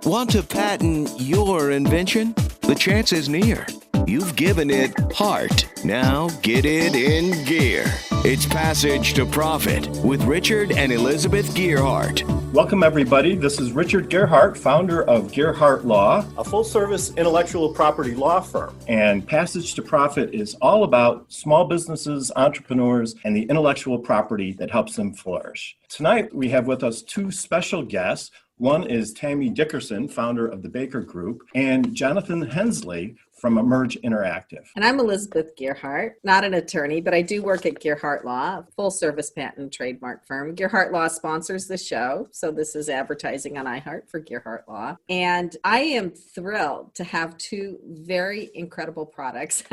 Want to patent your invention? The chance is near. You've given it heart. Now get it in gear. It's Passage to Profit with Richard and Elizabeth Gearhart. Welcome, everybody. This is Richard Gearhart, founder of Gearhart Law, a full-service intellectual property law firm. And Passage to Profit is all about small businesses, entrepreneurs, and the intellectual property that helps them flourish. Tonight, we have with us two special guests. One is Tammy Dickerson, founder of the Baker Group, and Jonathan Hensley from Emerge Interactive. And I'm Elizabeth Gearhart, not an attorney, but I do work at Gearhart Law, a full-service patent trademark firm. Gearhart Law sponsors the show, so this is advertising on iHeart for Gearhart Law. And I am thrilled to have two very incredible products.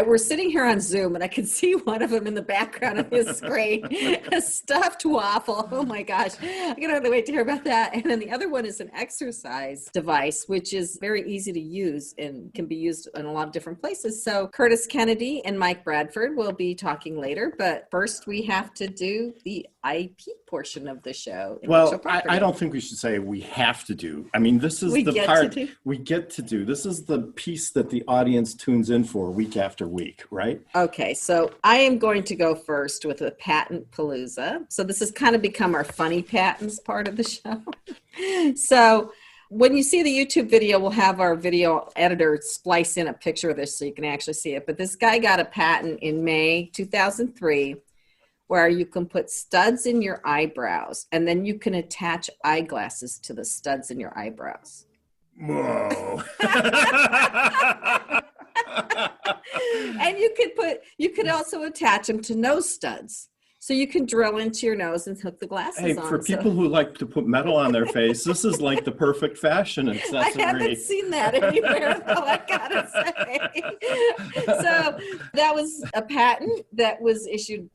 We're sitting here on Zoom, and I can see one of them in the background of his screen, a stuffed waffle. Oh my gosh, I cannot wait to hear about that. And then the other one is an exercise device, which is very easy to use and can be used in a lot of different places. So Curtis Kennedy and Mike Bradford will be talking later, but first we have to do the IP portion of the show. Well, I don't think we should say we have to do. I mean, this is the part we get to do. This is the piece that the audience tunes in for week after week, right? Okay, so I am going to go first with a patent palooza. So this has kind of become our funny patents part of the show. So when you see the YouTube video, we'll have our video editor splice in a picture of this so you can actually see it. But this guy got a patent in May 2003 where you can put studs in your eyebrows and then you can attach eyeglasses to the studs in your eyebrows. Whoa. And you could also attach them to nose studs. So you can drill into your nose and hook the glasses on. Hey, for people who like to put metal on their face, this is like the perfect fashion accessory. I haven't seen that anywhere, though, I gotta say. So that was a patent that was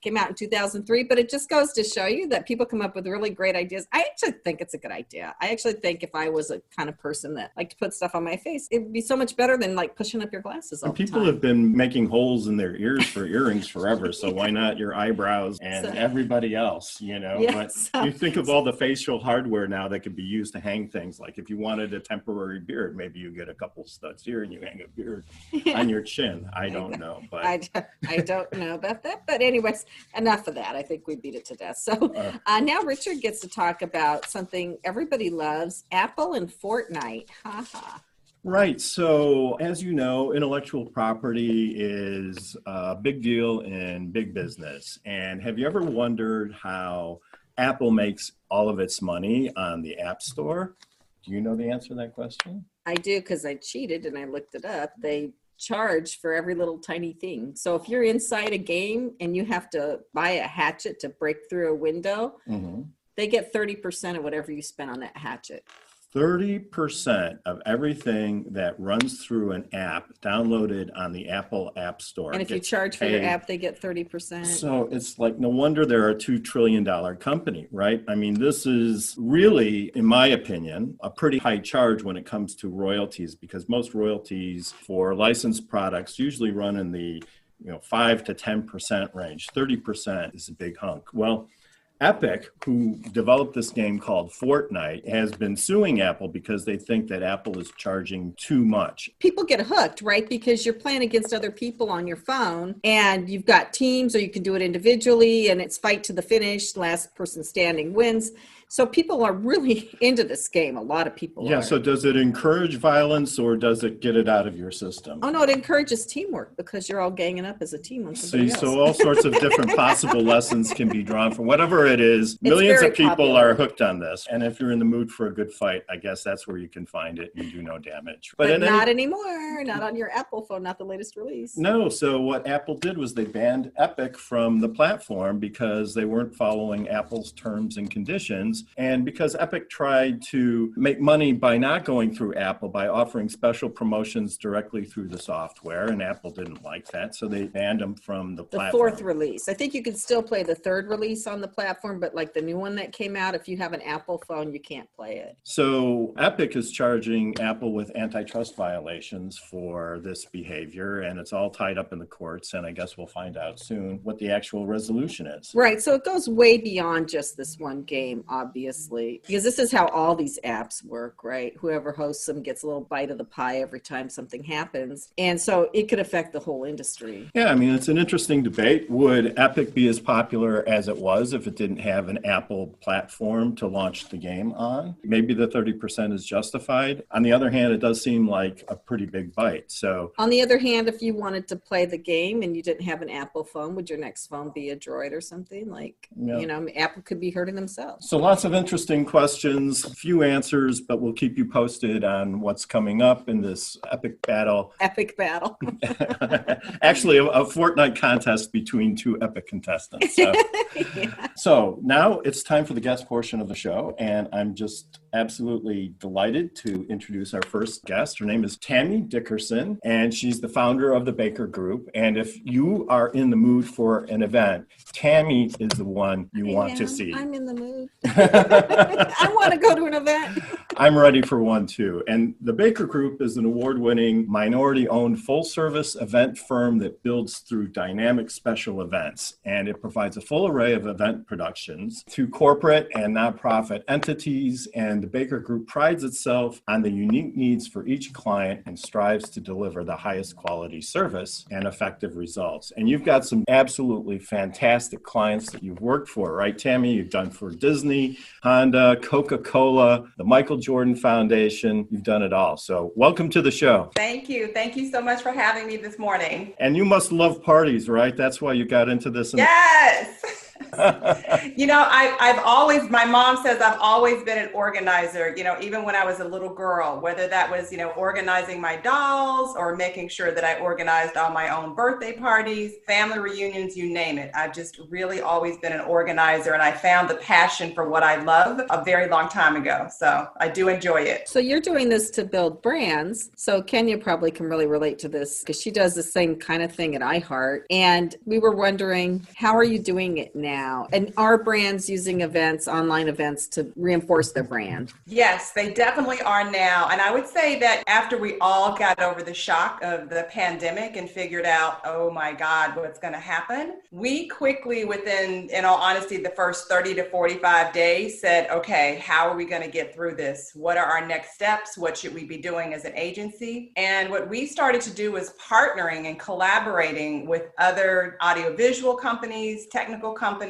came out in 2003, but it just goes to show you that people come up with really great ideas. I actually think it's a good idea. I actually think if I was a kind of person that liked to put stuff on my face, it'd be so much better than like pushing up your glasses all the time. People have been making holes in their ears for earrings forever, so why not your eyebrows and everybody else, you know? Yeah, but you think of all the facial hardware now that could be used to hang things. Like if you wanted a temporary beard, maybe you get a couple studs here and you hang a beard on your chin. I don't know. But I don't know about that. But anyways, enough of that. I think we beat it to death. So now Richard gets to talk about something everybody loves, Apple and Fortnite. Ha ha. Right. So as you know, intellectual property is a big deal in big business. And have you ever wondered how Apple makes all of its money on the App Store? Do you know the answer to that question? I do, because I cheated and I looked it up. They charge for every little tiny thing. So if you're inside a game and you have to buy a hatchet to break through a window, they get 30% of whatever you spend on that hatchet. 30% of everything that runs through an app downloaded on the Apple App Store. And if you charge for your app, they get 30%. So it's like, no wonder they're a $2 trillion company, right? I mean, this is really, in my opinion, a pretty high charge when it comes to royalties, because most royalties for licensed products usually run in the 5 to 10% range. 30% is a big hunk. Well, Epic, who developed this game called Fortnite, has been suing Apple because they think that Apple is charging too much. People get hooked, right? Because you're playing against other people on your phone and you've got teams, or you can do it individually, and it's fight to the finish, last person standing wins. So people are really into this game. A lot of people are. Yeah, so does it encourage violence or does it get it out of your system? Oh, no, it encourages teamwork because you're all ganging up as a team on somebody else. So all sorts of different possible lessons can be drawn from whatever it is. Millions of people are hooked on this. And if you're in the mood for a good fight, I guess that's where you can find it and do no damage. But not anymore. Not on your Apple phone, not the latest release. No, so what Apple did was they banned Epic from the platform because they weren't following Apple's terms and conditions. And because Epic tried to make money by not going through Apple, by offering special promotions directly through the software, and Apple didn't like that, so they banned them from the platform. The fourth release. I think you can still play the third release on the platform, but like the new one that came out, if you have an Apple phone, you can't play it. So Epic is charging Apple with antitrust violations for this behavior, and it's all tied up in the courts, and I guess we'll find out soon what the actual resolution is. Right, so it goes way beyond just this one game, obviously. obviously, because this is how all these apps work, right? Whoever hosts them gets a little bite of the pie every time something happens. And so it could affect the whole industry. Yeah, I mean, it's an interesting debate. Would Epic be as popular as it was if it didn't have an Apple platform to launch the game on? Maybe the 30% is justified. On the other hand, it does seem like a pretty big bite. So, on the other hand, if you wanted to play the game and you didn't have an Apple phone, would your next phone be a Droid or something? Like, Apple could be hurting themselves. So lots of interesting questions, few answers, but we'll keep you posted on what's coming up in this epic battle. Epic battle. Actually, a Fortnite contest between two epic contestants. So. Yeah. So now it's time for the guest portion of the show, and I'm just absolutely delighted to introduce our first guest. Her name is Tammy Dickerson, and she's the founder of the Baker Group. And if you are in the mood for an event, Tammy is the one you want to see. I'm in the mood. I want to go to an event. I'm ready for one too. And the Baker Group is an award-winning, minority-owned, full-service event firm that builds through dynamic special events. And it provides a full array of event productions to corporate and nonprofit entities. And the Baker Group prides itself on the unique needs for each client and strives to deliver the highest quality service and effective results. And you've got some absolutely fantastic clients that you've worked for, right, Tammy? You've done for Disney, Honda, Coca-Cola, the Michael Jordan Foundation. You've done it all. So welcome to the show. Thank you. Thank you so much for having me this morning. And you must love parties, right? That's why you got into this. Yes. I've always, my mom says I've always been an organizer, even when I was a little girl, whether that was, organizing my dolls or making sure that I organized all my own birthday parties, family reunions, you name it. I've just really always been an organizer, and I found the passion for what I love a very long time ago. So I do enjoy it. So you're doing this to build brands. So Kenya probably can really relate to this because she does the same kind of thing at iHeart. And we were wondering, how are you doing it now? And are brands using events, online events, to reinforce their brand? Yes, they definitely are now. And I would say that after we all got over the shock of the pandemic and figured out, oh my God, what's going to happen, we quickly, within, in all honesty, the first 30 to 45 days said, okay, how are we going to get through this? What are our next steps? What should we be doing as an agency? And what we started to do was partnering and collaborating with other audiovisual companies, technical companies,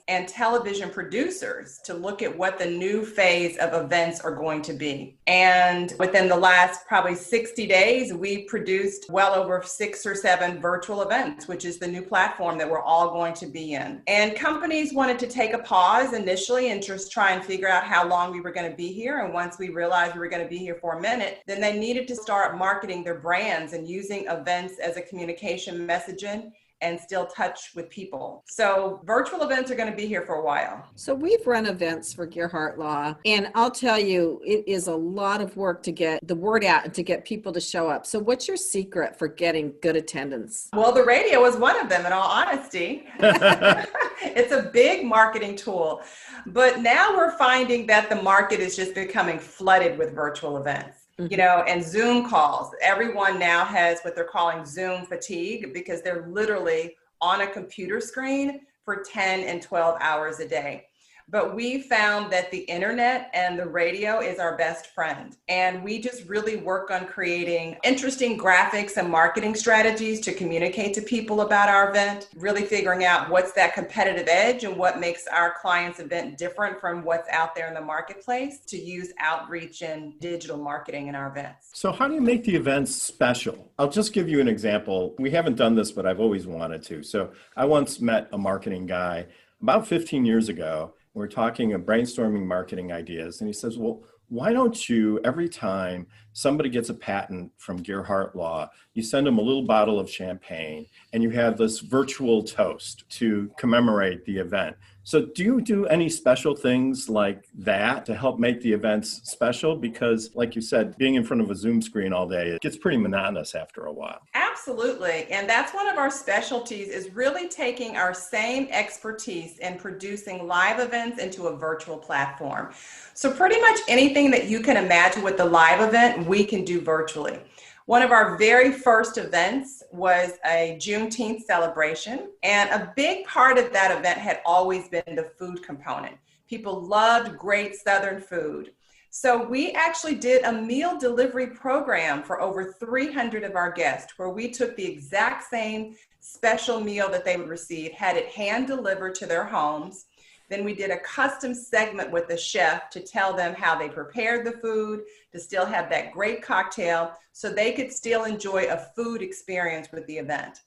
and television producers to look at what the new phase of events are going to be. And within the last probably 60 days, we produced well over 6 or 7 virtual events, which is the new platform that we're all going to be in. And companies wanted to take a pause initially and just try and figure out how long we were going to be here. And once we realized we were going to be here for a minute, then they needed to start marketing their brands and using events as a communication messaging and still touch with people. So virtual events are going to be here for a while. So we've run events for Gerhardt Law, and I'll tell you, it is a lot of work to get the word out and to get people to show up. So what's your secret for getting good attendance? Well, the radio is one of them, in all honesty. It's a big marketing tool. But now we're finding that the market is just becoming flooded with virtual events. And Zoom calls. Everyone now has what they're calling Zoom fatigue because they're literally on a computer screen for 10 and 12 hours a day. But we found that the internet and the radio is our best friend. And we just really work on creating interesting graphics and marketing strategies to communicate to people about our event, really figuring out what's that competitive edge and what makes our client's event different from what's out there in the marketplace to use outreach and digital marketing in our events. So how do you make the events special? I'll just give you an example. We haven't done this, but I've always wanted to. So I once met a marketing guy about 15 years ago. We're talking of brainstorming marketing ideas. And he says, well, why don't you, every time somebody gets a patent from Gerhardt Law, you send them a little bottle of champagne and you have this virtual toast to commemorate the event. So do you do any special things like that to help make the events special? Because like you said, being in front of a Zoom screen all day, it gets pretty monotonous after a while. Absolutely. And that's one of our specialties, is really taking our same expertise in producing live events into a virtual platform. So pretty much anything that you can imagine with the live event, we can do virtually. One of our very first events was a Juneteenth celebration, and a big part of that event had always been the food component. People loved great Southern food. So we actually did a meal delivery program for over 300 of our guests, where we took the exact same special meal that they would receive, had it hand delivered to their homes. Then we did a custom segment with the chef to tell them how they prepared the food, to still have that great cocktail, so they could still enjoy a food experience with the event.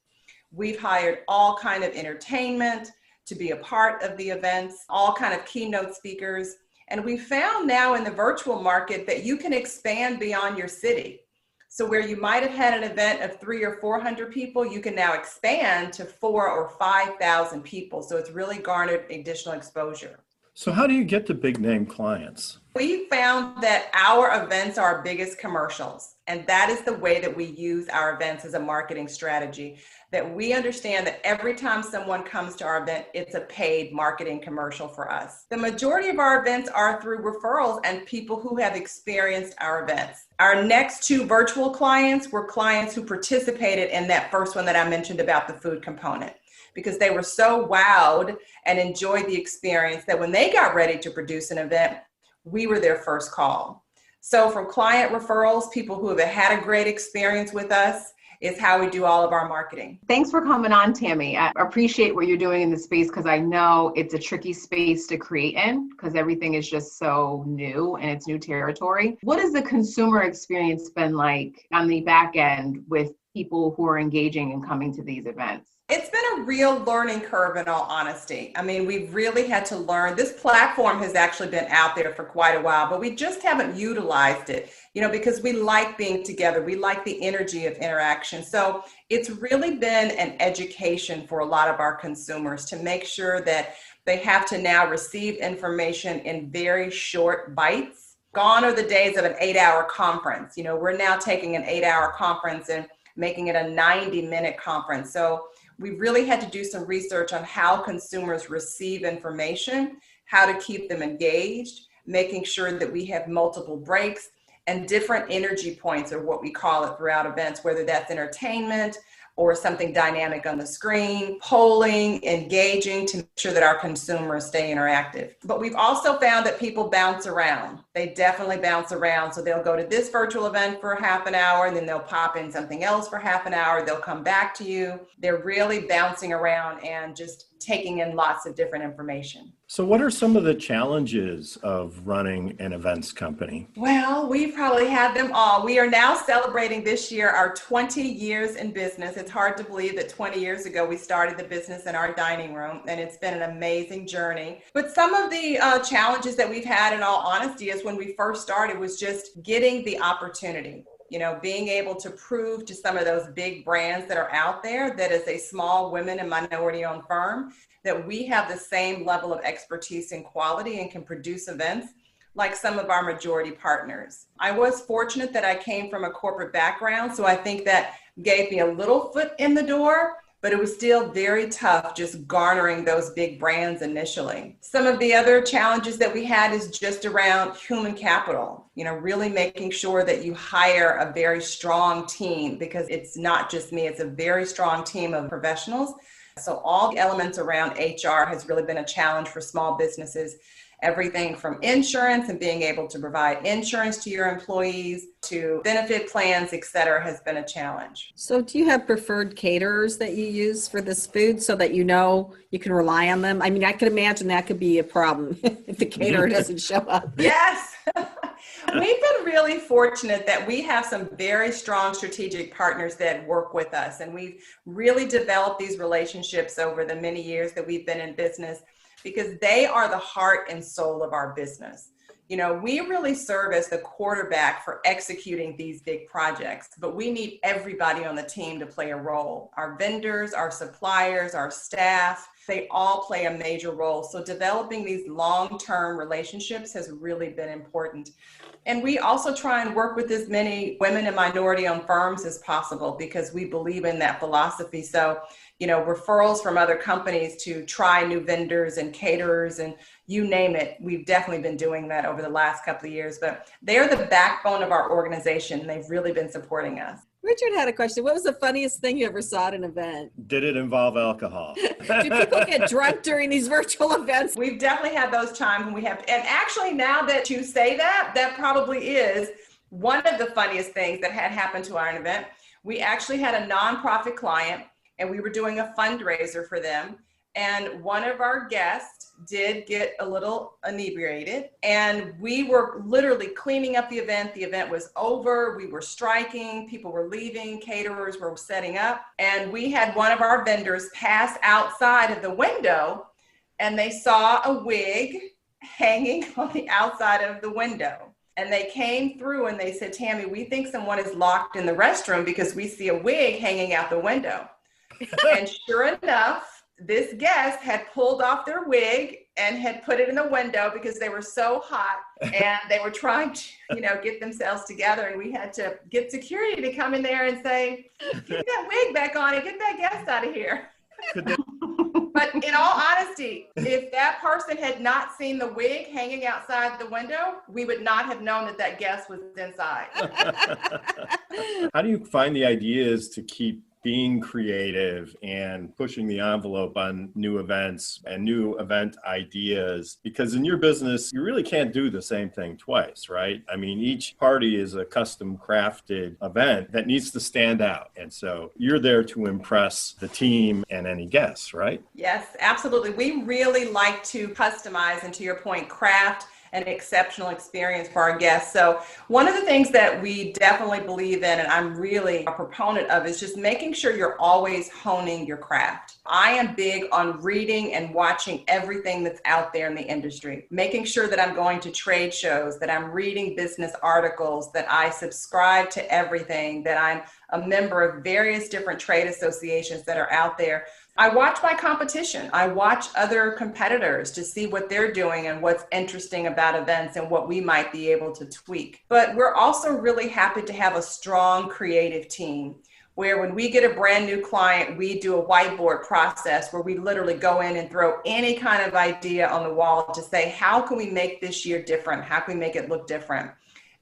We've hired all kind of entertainment to be a part of the events, all kind of keynote speakers. And we found now in the virtual market that you can expand beyond your city. So where you might have had an event of 300 or 400 people, you can now expand to 4,000 or 5,000 people. So it's really garnered additional exposure. So how do you get the big name clients? We found that our events are our biggest commercials. And that is the way that we use our events as a marketing strategy, that we understand that every time someone comes to our event, it's a paid marketing commercial for us. The majority of our events are through referrals and people who have experienced our events. Our next two virtual clients were clients who participated in that first one that I mentioned about the food component, because they were so wowed and enjoyed the experience that when they got ready to produce an event, we were their first call. So from client referrals, people who have had a great experience with us, is how we do all of our marketing. Thanks for coming on, Tammy. I appreciate what you're doing in this space, because I know it's a tricky space to create in, because everything is just so new and it's new territory. What has the consumer experience been like on the back end with people who are engaging and coming to these events? It's been a real learning curve, in all honesty. I mean, we've really had to learn. This platform has actually been out there for quite a while, but we just haven't utilized it, because we like being together. We like the energy of interaction. So it's really been an education for a lot of our consumers to make sure that they have to now receive information in very short bites. Gone are the days of an 8-hour conference. We're now taking an 8-hour conference and making it a 90-minute conference. So we really had to do some research on how consumers receive information, how to keep them engaged, making sure that we have multiple breaks and different energy points, or what we call it, throughout events, whether that's entertainment or something dynamic on the screen, polling, engaging, to make sure that our consumers stay interactive. But we've also found that people bounce around. They definitely bounce around. So they'll go to this virtual event for half an hour, and then they'll pop in something else for half an hour. They'll come back to you. They're really bouncing around and just taking in lots of different information. So what are some of the challenges of running an events company? Well, we probably have them all. We are now celebrating this year our 20 years in business. It's hard to believe that 20 years ago we started the business in our dining room, and it's been an amazing journey. But some of the challenges that we've had, in all honesty, is when we first started was just getting the opportunity. Being able to prove to some of those big brands that are out there that as a small women and minority-owned firm, that we have the same level of expertise and quality and can produce events like some of our majority partners. I was fortunate that I came from a corporate background, so I think that gave me a little foot in the door, but it was still very tough just garnering those big brands initially. Some of the other challenges that we had is just around human capital, really making sure that you hire a very strong team, because it's not just me, it's a very strong team of professionals. So all the elements around HR has really been a challenge for small businesses. Everything from insurance and being able to provide insurance to your employees to benefit plans, et cetera, has been a challenge. So do you have preferred caterers that you use for this food so that you can rely on them? I mean, I could imagine that could be a problem if the caterer doesn't show up. Yes. We've been really fortunate that we have some very strong strategic partners that work with us, and we've really developed these relationships over the many years that we've been in business, because they are the heart and soul of our business. We really serve as the quarterback for executing these big projects, but we need everybody on the team to play a role. Our vendors, our suppliers, our staff, they all play a major role. So developing these long-term relationships has really been important. And we also try and work with as many women and minority-owned firms as possible, because we believe in that philosophy. So, referrals from other companies to try new vendors and caterers and you name it, we've definitely been doing that over the last couple of years. But they're the backbone of our organization, and they've really been supporting us. Richard had a question. What was the funniest thing you ever saw at an event? Did it involve alcohol? Do people get drunk during these virtual events? We've definitely had those times when we have, and actually now that you say that, that probably is one of the funniest things that had happened to our event. We actually had a nonprofit client and we were doing a fundraiser for them. And one of our guests did get a little inebriated and we were literally cleaning up the event. The event was over. We were striking. People were leaving. Caterers were setting up. And we had one of our vendors pass outside of the window and they saw a wig hanging on the outside of the window. And they came through and they said, Tammy, we think someone is locked in the restroom because we see a wig hanging out the window. And sure enough, this guest had pulled off their wig and had put it in the window because they were so hot and they were trying to, get themselves together. And we had to get security to come in there and say, get that wig back on and get that guest out of here. But in all honesty, if that person had not seen the wig hanging outside the window, we would not have known that that guest was inside. How do you find the ideas to keep being creative and pushing the envelope on new events and new event ideas? Because in your business, you really can't do the same thing twice, right? I mean, each party is a custom crafted event that needs to stand out. And so you're there to impress the team and any guests, right? Yes, absolutely. We really like to customize and, to your point, craft an exceptional experience for our guests. So one of the things that we definitely believe in, and I'm really a proponent of, is just making sure you're always honing your craft. I am big on reading and watching everything that's out there in the industry, making sure that I'm going to trade shows, that I'm reading business articles, that I subscribe to everything, that I'm a member of various different trade associations that are out there. I watch my competition. I watch other competitors to see what they're doing and what's interesting about events and what we might be able to tweak. But we're also really happy to have a strong creative team where when we get a brand new client, we do a whiteboard process where we literally go in and throw any kind of idea on the wall to say, how can we make this year different? How can we make it look different?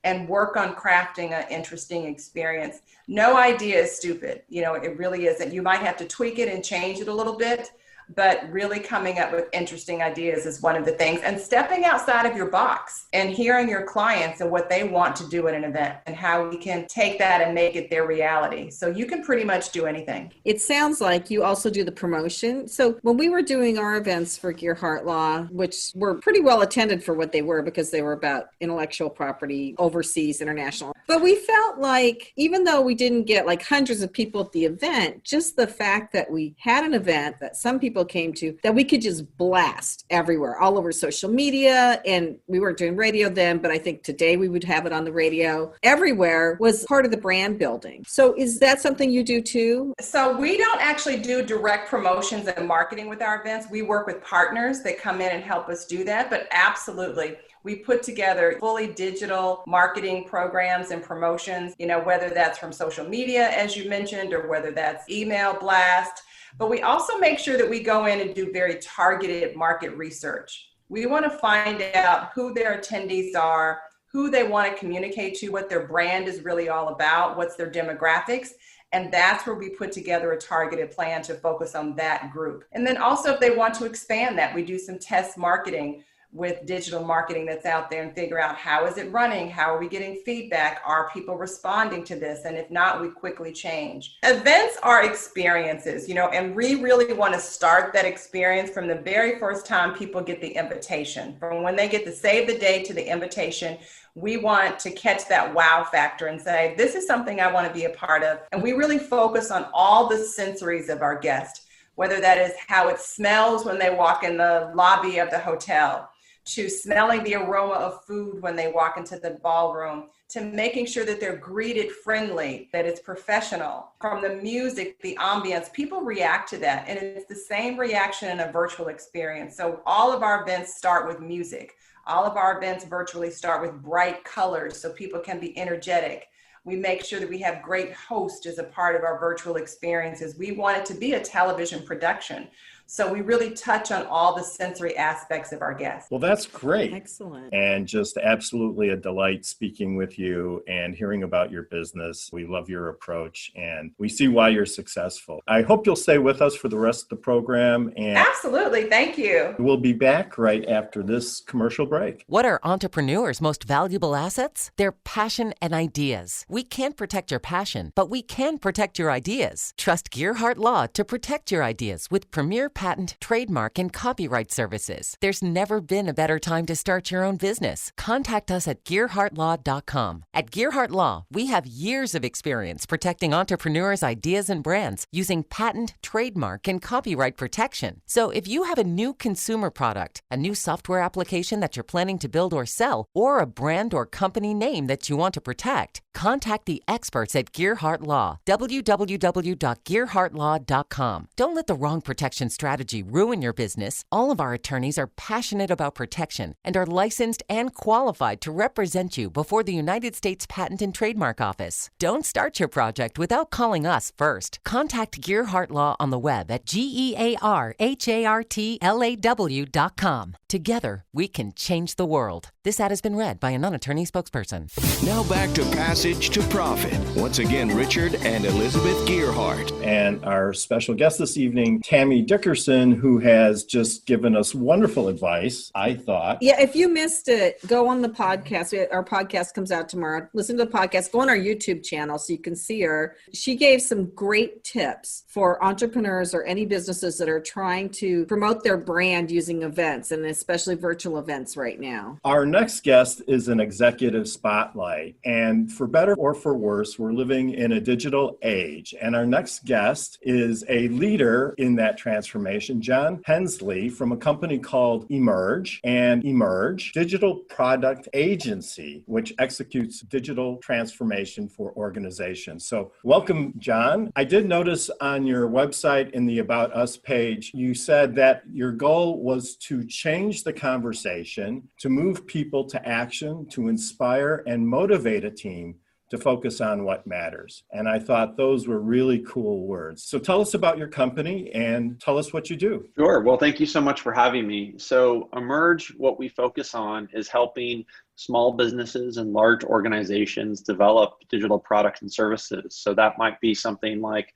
And work on crafting an interesting experience. No idea is stupid. It really isn't. You might have to tweak it and change it a little bit, but really coming up with interesting ideas is one of the things. And stepping outside of your box and hearing your clients and what they want to do at an event and how we can take that and make it their reality. So you can pretty much do anything. It sounds like you also do the promotion. So when we were doing our events for Gear Heart Law, which were pretty well attended for what they were because they were about intellectual property, overseas, international. But we felt like even though we didn't get like hundreds of people at the event, just the fact that we had an event that some people came to, that we could just blast everywhere, all over social media. And we weren't doing radio then, but I think today we would have it on the radio. Everywhere was part of the brand building. So is that something you do too? So we don't actually do direct promotions and marketing with our events. We work with partners that come in and help us do that, but absolutely. We put together fully digital marketing programs and promotions, whether that's from social media, as you mentioned, or whether that's email blast. But we also make sure that we go in and do very targeted market research. We want to find out who their attendees are, who they want to communicate to, what their brand is really all about, what's their demographics. And that's where we put together a targeted plan to focus on that group. And then also if they want to expand that, we do some test marketing with digital marketing that's out there and figure out how is it running? How are we getting feedback? Are people responding to this? And if not, we quickly change. Events are experiences, and we really want to start that experience from the very first time people get the invitation. From when they get to save the date to the invitation, we want to catch that wow factor and say, this is something I want to be a part of. And we really focus on all the sensories of our guest, whether that is how it smells when they walk in the lobby of the hotel, to smelling the aroma of food when they walk into the ballroom, to making sure that they're greeted friendly, that it's professional. From the music, the ambience, people react to that. And it's the same reaction in a virtual experience. So all of our events start with music. All of our events virtually start with bright colors so people can be energetic. We make sure that we have great hosts as a part of our virtual experiences. We want it to be a television production. So we really touch on all the sensory aspects of our guests. Well, that's great. Excellent. And just absolutely a delight speaking with you and hearing about your business. We love your approach and we see why you're successful. I hope you'll stay with us for the rest of the program. And Absolutely. Thank you. we'll be back right after this commercial break. What are entrepreneurs' most valuable assets? Their passion and ideas. We can't protect your passion, but we can protect your ideas. Trust Gearhart Law to protect your ideas with premier patent, trademark, and copyright services. There's never been a better time to start your own business. Contact us at GearhartLaw.com. At Gearhart Law, we have years of experience protecting entrepreneurs' ideas and brands using patent, trademark, and copyright protection. So if you have a new consumer product, a new software application that you're planning to build or sell, or a brand or company name that you want to protect, contact the experts at Gearhart Law. www.gearhartlaw.com. Don't let the wrong protection strategy ruin your business. All of our attorneys are passionate about protection and are licensed and qualified to represent you before the United States Patent and Trademark Office. Don't start your project without calling us first. Contact Gearhart Law on the web at GearhartLaw.com. Together, we can change the world. This ad has been read by a non-attorney spokesperson. Now back to Passage to Profit. Once again, Richard and Elizabeth Gearhart. And our special guest this evening, Tammy Dickerson, who has just given us wonderful advice, I thought. Yeah, if you missed it, go on the podcast. Our podcast comes out tomorrow. Listen to the podcast. Go on our YouTube channel so you can see her. She gave some great tips for entrepreneurs or any businesses that are trying to promote their brand using events, and especially virtual events right now. Our next guest is an executive spotlight. And for better or for worse, we're living in a digital age. And our next guest is a leader in that transformation, John Hensley, from a company called Emerge and Emerge Digital Product Agency, which executes digital transformation for organizations. So welcome, John. I did notice on your website in the About Us page, you said that your goal was to change the conversation, to move people to action, to inspire and motivate a team to focus on what matters. And I thought those were really cool words. So tell us about your company and tell us what you do. Sure. Well, thank you so much for having me. So Emerge, what we focus on is helping small businesses and large organizations develop digital products and services. So that might be something like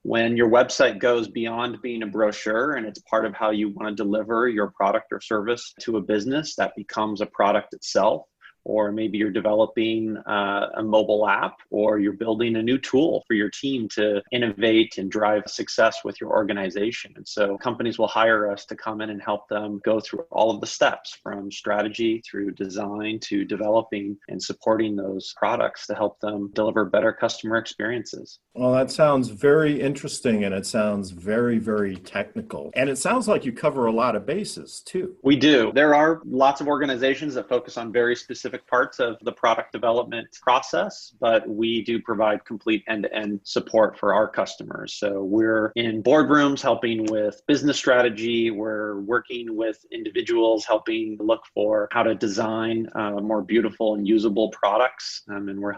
when your website goes beyond being a brochure and it's part of how you want to deliver your product or service to a business, that becomes a product itself. Or maybe you're developing a mobile app, or you're building a new tool for your team to innovate and drive success with your organization. And so companies will hire us to come in and help them go through all of the steps from strategy through design to developing and supporting those products to help them deliver better customer experiences. Well, that sounds very interesting and it sounds very, very technical. And it sounds like you cover a lot of bases too. We do. There are lots of organizations that focus on very specific parts of the product development process, but we do provide complete end-to-end support for our customers. So we're in boardrooms helping with business strategy. We're working with individuals helping look for how to design more beautiful and usable products. And we're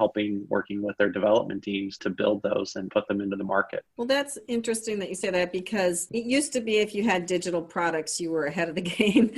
working with their development teams to build those and put them into the market. Well, that's interesting that you say that, because it used to be if you had digital products, you were ahead of the game.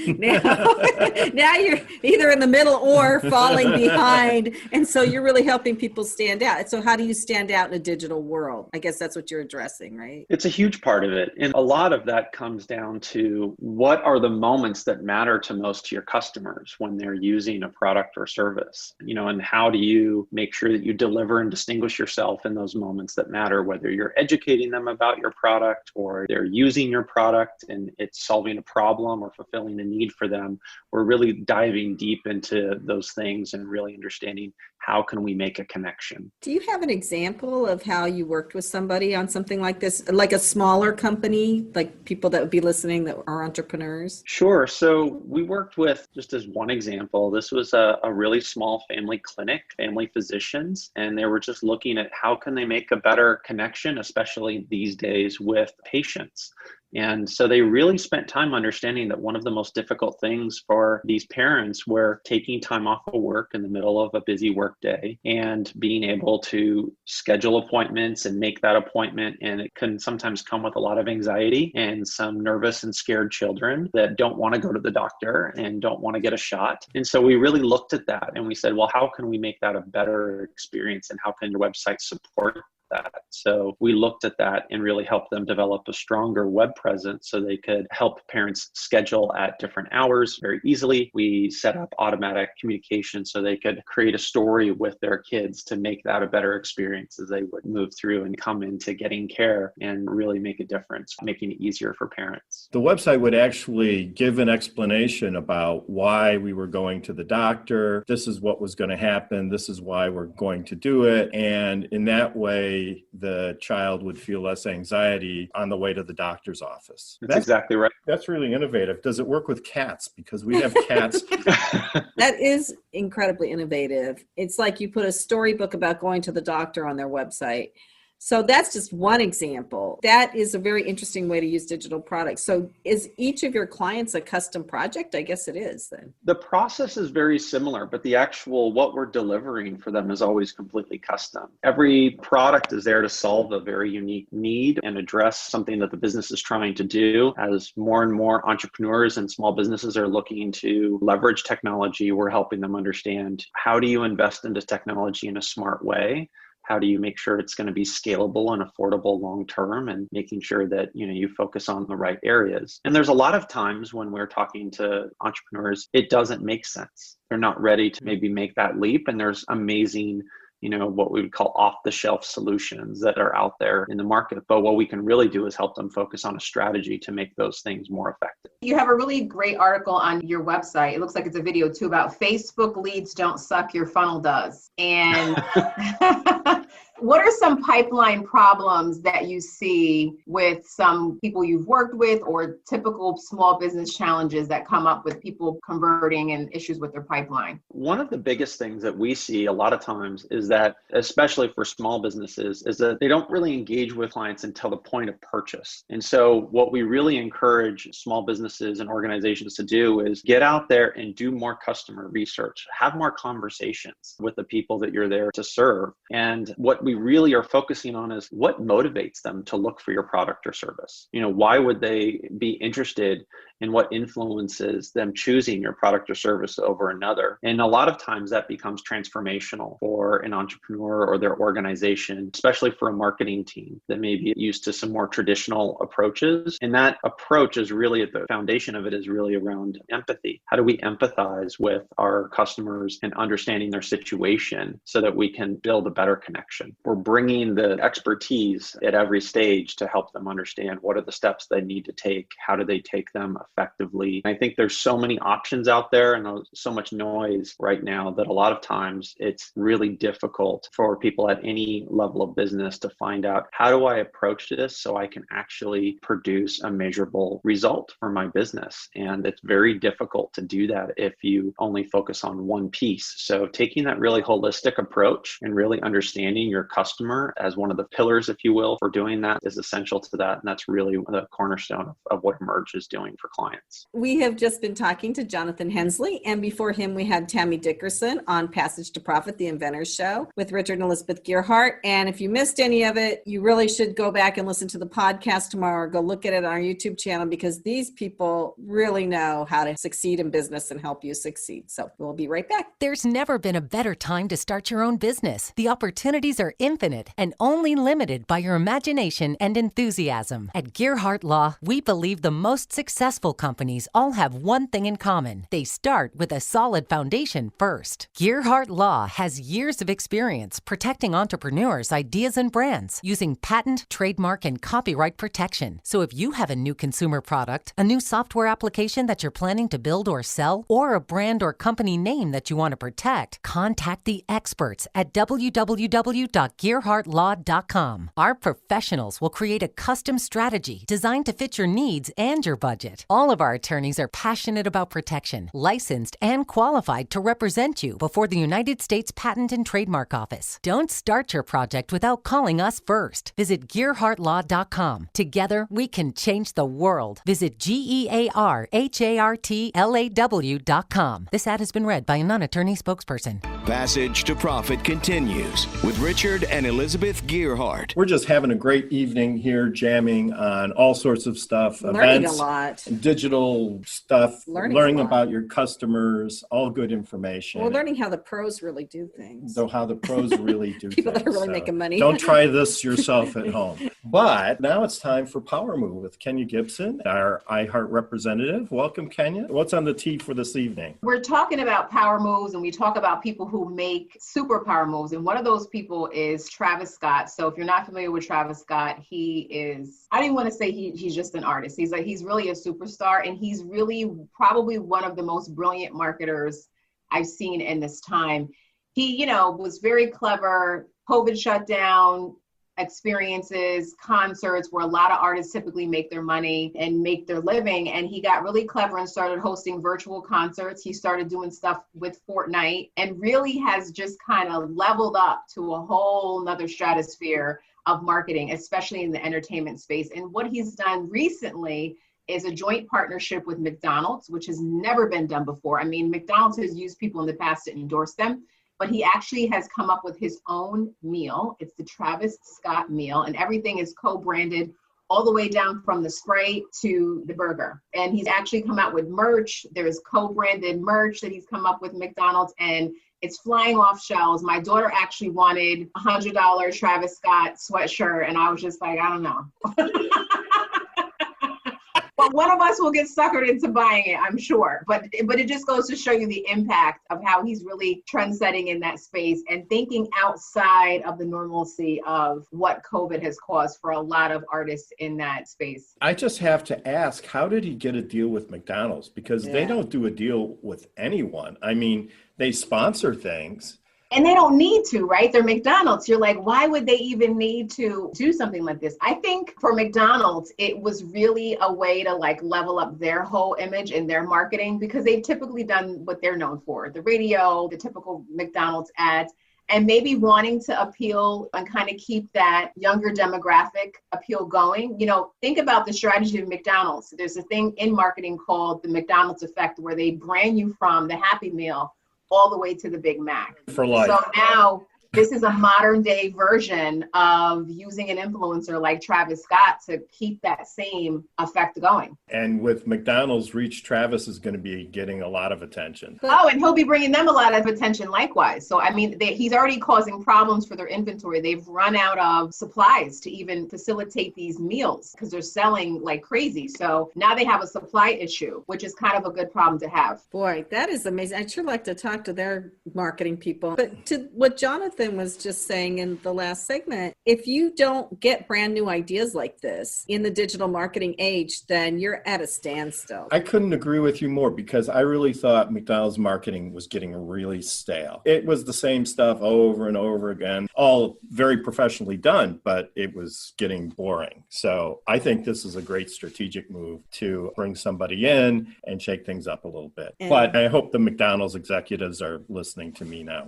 Now you're either in the middle or falling behind. And so you're really helping people stand out. So how do you stand out in a digital world? I guess that's what you're addressing, right? It's a huge part of it. And a lot of that comes down to what are the moments that matter to most to your customers when they're using a product or service, and how do you make sure that you deliver and distinguish yourself in those moments that matter, whether you're educating them about your product or they're using your product and it's solving a problem or fulfilling a need for them. We're really diving deep into those things and really understanding how can we make a connection. Do you have an example of how you worked with somebody on something like this, like a smaller company, like people that would be listening that are entrepreneurs? Sure. So we worked with, just as one example, this was a really small family clinic, family physicians, and they were just looking at how can they make a better connection, especially these days with patients. And so they really spent time understanding that one of the most difficult things for these parents were taking time off of work in the middle of a busy work day and being able to schedule appointments and make that appointment. And it can sometimes come with a lot of anxiety and some nervous and scared children that don't want to go to the doctor and don't want to get a shot. And so we really looked at that and we said, well, how can we make that a better experience, and how can your website support that? So we looked at that and really helped them develop a stronger web presence so they could help parents schedule at different hours very easily. We set up automatic communication so they could create a story with their kids to make that a better experience as they would move through and come into getting care and really make a difference, making it easier for parents. The website would actually give an explanation about why we were going to the doctor. This is what was going to happen. This is why we're going to do it. And in that way, the child would feel less anxiety on the way to the doctor's office. That's exactly right. That's really innovative. Does it work with cats? Because we have cats. That is incredibly innovative. It's like you put a storybook about going to the doctor on their website. So that's just one example. That is a very interesting way to use digital products. So is each of your clients a custom project? I guess it is then. The process is very similar, but the actual what we're delivering for them is always completely custom. Every product is there to solve a very unique need and address something that the business is trying to do. As more and more entrepreneurs and small businesses are looking to leverage technology, we're helping them understand, how do you invest into technology in a smart way? How do you make sure it's going to be scalable and affordable long term, and making sure that you focus on the right areas? And there's a lot of times when we're talking to entrepreneurs, it doesn't make sense. They're not ready to maybe make that leap, and there's amazing what we would call off-the-shelf solutions that are out there in the market. But what we can really do is help them focus on a strategy to make those things more effective. You have a really great article on your website. It looks like it's a video too about Facebook leads don't suck, your funnel does. And what are some pipeline problems that you see with some people you've worked with, or typical small business challenges that come up with people converting and issues with their pipeline? One of the biggest things that we see a lot of times is that, especially for small businesses, is that they don't really engage with clients until the point of purchase. And so what we really encourage small businesses and organizations to do is get out there and do more customer research, have more conversations with the people that you're there to serve. And what we really are focusing on is what motivates them to look for your product or service. Why would they be interested in what influences them choosing your product or service over another? And a lot of times that becomes transformational for an entrepreneur or their organization, especially for a marketing team that may be used to some more traditional approaches. And that approach is really at the foundation of it is really around empathy. How do we empathize with our customers and understanding their situation so that we can build a better connection? We're bringing the expertise at every stage to help them understand what are the steps they need to take, how do they take them effectively. I think there's so many options out there and so much noise right now that a lot of times it's really difficult for people at any level of business to find out, how do I approach this so I can actually produce a measurable result for my business? And it's very difficult to do that if you only focus on one piece. So taking that really holistic approach and really understanding your customer as one of the pillars, if you will, for doing that is essential to that. And that's really the cornerstone of what Emerge is doing for clients. We have just been talking to Jonathan Hensley, and before him we had Tammy Dickerson on Passage to Profit, the Inventors Show with Richard and Elizabeth Gearhart. And if you missed any of it, you really should go back and listen to the podcast tomorrow, or go look at it on our YouTube channel, because these people really know how to succeed in business and help you succeed. So we'll be right back. There's never been a better time to start your own business. The opportunities are infinite and only limited by your imagination and enthusiasm. At Gearhart Law, we believe the most successful companies all have one thing in common. They start with a solid foundation first. Gearhart Law has years of experience protecting entrepreneurs' ideas and brands using patent, trademark, and copyright protection. So if you have a new consumer product, a new software application that you're planning to build or sell, or a brand or company name that you want to protect, contact the experts at www.gearhartlaw.com. Our professionals will create a custom strategy designed to fit your needs and your budget, all All of our attorneys are passionate about protection, licensed and qualified to represent you before the United States Patent and Trademark Office. Don't start your project without calling us first. Visit GearhartLaw.com. Together, we can change the world. Visit GearhartLaw.com. This ad has been read by a non-attorney spokesperson. Passage to Profit continues with Richard and Elizabeth Gearhart. We're just having a great evening here, jamming on all sorts of stuff, Learning events, a lot. digital stuff, Learning learning a lot. about your customers, all good information. We're learning how the pros really do things. So how the pros really do People that things. are really making money. Don't try this yourself at home. But now it's time for Power Move with Kenya Gibson, our iHeart representative. Welcome, Kenya. What's on the tee for this evening? We're talking about power moves, and we talk about people who make super power moves. And one of those people is Travis Scott. So if you're not familiar with Travis Scott, he is, I don't even want to say he's just an artist. He's really a superstar, and he's really probably one of the most brilliant marketers I've seen in this time. He, was very clever. COVID shutdown, experiences, concerts where a lot of artists typically make their money and make their living. And he got really clever and started hosting virtual concerts. He started doing stuff with Fortnite and really has just kind of leveled up to a whole nother stratosphere of marketing, especially in the entertainment space. And what he's done recently is a joint partnership with McDonald's, which has never been done before. I mean, McDonald's has used people in the past to endorse them, but he actually has come up with his own meal. It's the Travis Scott meal, and everything is co-branded all the way down from the spray to the burger. And he's actually come out with merch. There's co-branded merch that he's come up with McDonald's, and it's flying off shelves. My daughter actually wanted a $100 Travis Scott sweatshirt, and I was just like, I don't know. But one of us will get suckered into buying it, I'm sure. But it just goes to show you the impact of how he's really trendsetting in that space and thinking outside of the normalcy of what COVID has caused for a lot of artists in that space. I just have to ask, how did he get a deal with McDonald's? Because they don't do a deal with anyone. I mean, they sponsor things. And they don't need to, right? They're McDonald's. You're like, why would they even need to do something like this? I think for McDonald's, it was really a way to like level up their whole image and their marketing, because they've typically done what they're known for, the radio, the typical McDonald's ads, and maybe wanting to appeal and kind of keep that younger demographic appeal going. Think about the strategy of McDonald's. There's a thing in marketing called the McDonald's effect, where they brand you from the Happy Meal all the way to the Big Mac. For life. So now this is a modern day version of using an influencer like Travis Scott to keep that same effect going. And with McDonald's reach, Travis is going to be getting a lot of attention. Oh, and he'll be bringing them a lot of attention likewise. So, I mean, he's already causing problems for their inventory. They've run out of supplies to even facilitate these meals because they're selling like crazy. So now they have a supply issue, which is kind of a good problem to have. Boy, that is amazing. I'd sure like to talk to their marketing people. But to what Jonathan was just saying in the last segment, if you don't get brand new ideas like this in the digital marketing age, then you're at a standstill. I couldn't agree with you more, because I really thought McDonald's marketing was getting really stale. It was the same stuff over and over again, all very professionally done, but it was getting boring. So I think this is a great strategic move to bring somebody in and shake things up a little bit. But I hope the McDonald's executives are listening to me now.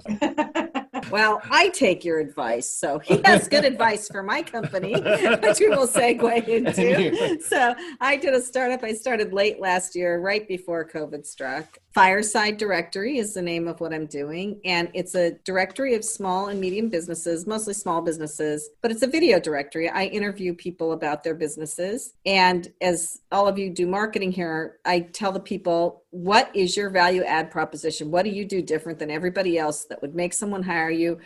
Well, I take your advice. So he has good advice for my company, which we will segue into. So I did a startup. I started late last year, right before COVID struck. Fireside Directory is the name of what I'm doing. And it's a directory of small and medium businesses, mostly small businesses, but it's a video directory. I interview people about their businesses. And as all of you do marketing here, I tell the people, what is your value add proposition? What do you do different than everybody else that would make someone hire you?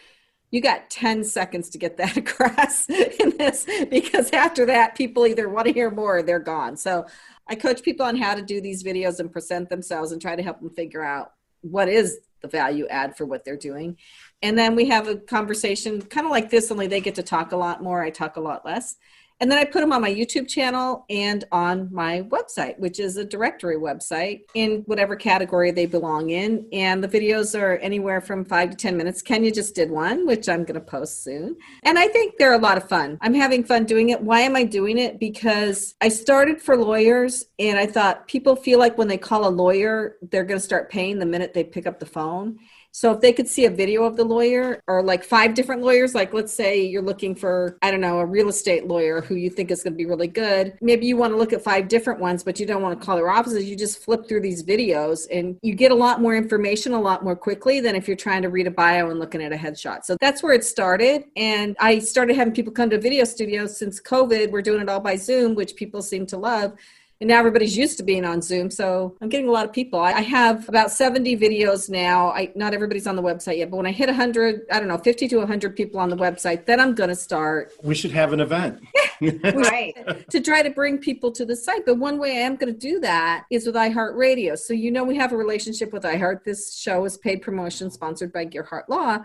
You got 10 seconds to get that across in this, because after that, people either want to hear more or they're gone. So I coach people on how to do these videos and present themselves and try to help them figure out what is the value add for what they're doing. And then we have a conversation kind of like this, only they get to talk a lot more. I talk a lot less. And then I put them on my YouTube channel and on my website, which is a directory website in whatever category they belong in. And the videos are anywhere from 5 to 10 minutes. Kenya just did one, which I'm going to post soon. And I think they're a lot of fun. I'm having fun doing it. Why am I doing it? Because I started for lawyers and I thought people feel like when they call a lawyer, they're going to start paying the minute they pick up the phone. So if they could see a video of the lawyer or like 5 different lawyers, like let's say you're looking for, I don't know, a real estate lawyer who you think is going to be really good. Maybe you want to look at 5 different ones, but you don't want to call their offices. You just flip through these videos and you get a lot more information a lot more quickly than if you're trying to read a bio and looking at a headshot. So that's where it started. And I started having people come to video studios since COVID. We're doing it all by Zoom, which people seem to love. And now everybody's used to being on Zoom. So I'm getting a lot of people. I have about 70 videos now. Not everybody's on the website yet, but when I hit 100, 50 to 100 people on the website, then I'm going to start. We should have an event. Right. To try to bring people to the site. But one way I am going to do that is with iHeartRadio. So, we have a relationship with iHeart. This show is paid promotion sponsored by Gearhart Law.